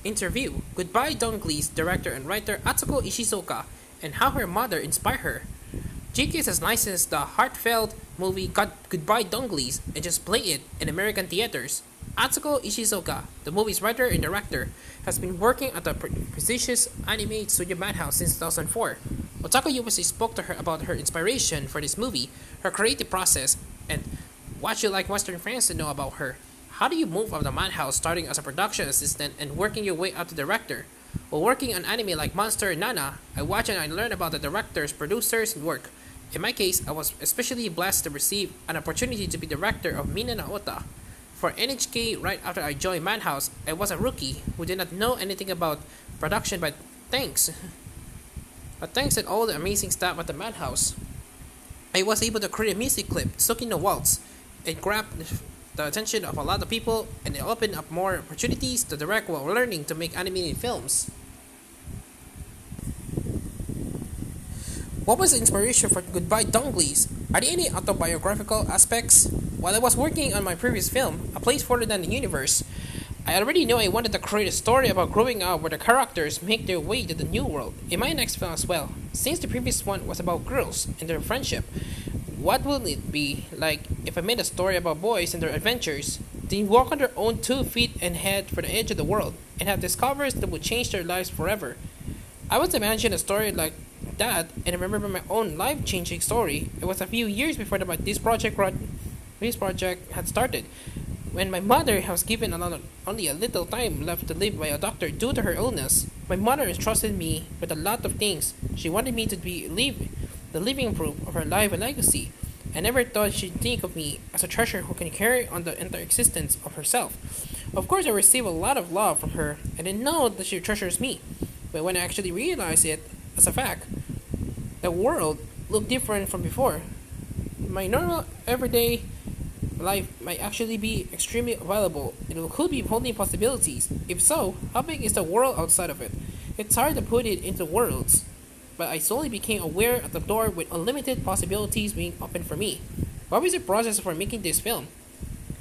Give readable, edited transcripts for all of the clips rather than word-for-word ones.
Interview Goodbye Glees director and writer Atsuko Ishizuka and how her mother inspired her. GKS has licensed the heartfelt movie Goodbye Glees and just play it in American theaters. Atsuko Ishizuka, the movie's writer and director, has been working at the prestigious anime studio Madhouse since 2004. Otaku USA spoke to her about her inspiration for this movie, her creative process, and what you like Western fans to know about her. How do you move from the Madhouse starting as a production assistant and working your way up to director? While working on anime like Monster and Nana, I watch and I learn about the directors, producers, and work. In my case, I was especially blessed to receive an opportunity to be director of Mina Naota. For NHK, right after I joined Madhouse, I was a rookie who did not know anything about production, but thanks. But thanks to all the amazing staff at the Madhouse, I was able to create a music clip, Stuck in the Waltz. It grabbed the attention of a lot of people, and it opened up more opportunities to direct while learning to make animated films. What was the inspiration for Goodbye Glees? Are there any autobiographical aspects? While I was working on my previous film, A Place Further Than the Universe, I already knew I wanted to create a story about growing up where the characters make their way to the new world in my next film as well. Since the previous one was about girls and their friendship, what will it be like if I made a story about boys and their adventures? They walk on their own 2 feet and head for the edge of the world and have discoveries that would change their lives forever. I was imagining a story like that, and I remember my own life-changing story. It was a few years before this project had started, when my mother was given only a little time left to live by a doctor due to her illness. My mother entrusted me with a lot of things. She wanted me to be the living proof of her life and legacy. I never thought she'd think of me as a treasure who can carry on the entire existence of herself. Of course, I received a lot of love from her. I didn't know that she treasures me, but when I actually realized it as a fact, the world looked different from before. My normal, everyday life might actually be extremely valuable. It could be holding possibilities. If so, how big is the world outside of it? It's hard to put it into words, but I slowly became aware at the door with unlimited possibilities being opened for me. What was the process for making this film?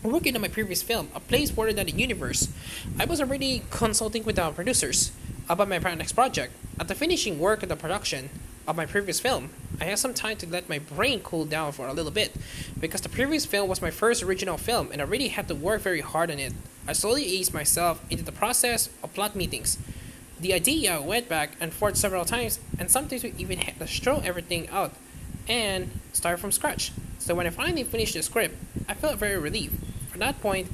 Working on my previous film, A Place Further Than the Universe, I was already consulting with the producers about my next project. At the finishing work of the production of my previous film, I had some time to let my brain cool down for a little bit, because the previous film was my first original film and I really had to work very hard on it. I slowly eased myself into the process of plot meetings. The idea went back and forth several times, and sometimes we even had to throw everything out and start from scratch. So when I finally finished the script, I felt very relieved. From that point,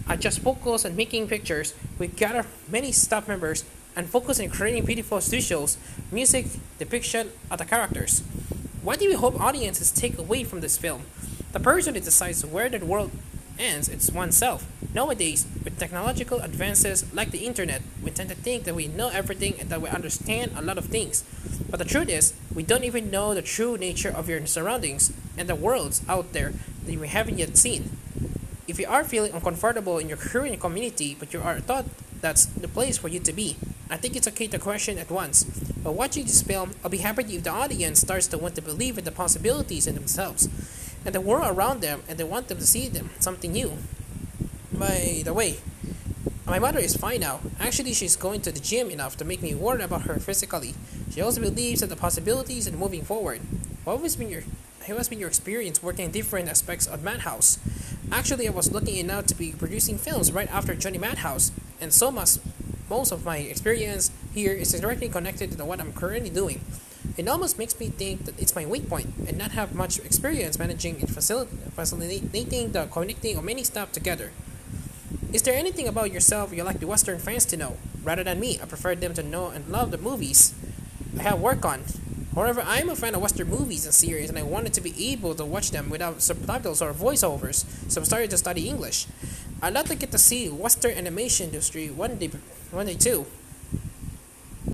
I just focused on making pictures. We gathered many staff members and focused on creating beautiful visuals, music, depiction of the characters. What do you hope audiences take away from this film? The person that decides where the world ends is oneself. Nowadays, with technological advances like the internet, we tend to think that we know everything and that we understand a lot of things. But the truth is, we don't even know the true nature of your surroundings and the worlds out there that we haven't yet seen. If you are feeling uncomfortable in your current community, but you are thought that's the place for you to be, I think it's okay to question at once. By watching this film, I'll be happy if the audience starts to want to believe in the possibilities in themselves and the world around them, and they want them to see something new. By the way, my mother is fine now. Actually, she's going to the gym enough to make me worry about her physically. She also believes in the possibilities and moving forward. What has been your experience working in different aspects of Madhouse? Actually, I was lucky enough to be producing films right after joining Madhouse, and most of my experience here is directly connected to what I'm currently doing. It almost makes me think that it's my weak point and not have much experience managing and facilitating the connecting of many stuff together. Is there anything about yourself you like the Western fans to know? Rather than me, I prefer them to know and love the movies I have worked on. However, I am a fan of Western movies and series, and I wanted to be able to watch them without subtitles or voiceovers, so I started to study English. I'd like to get to see Western animation industry one day too.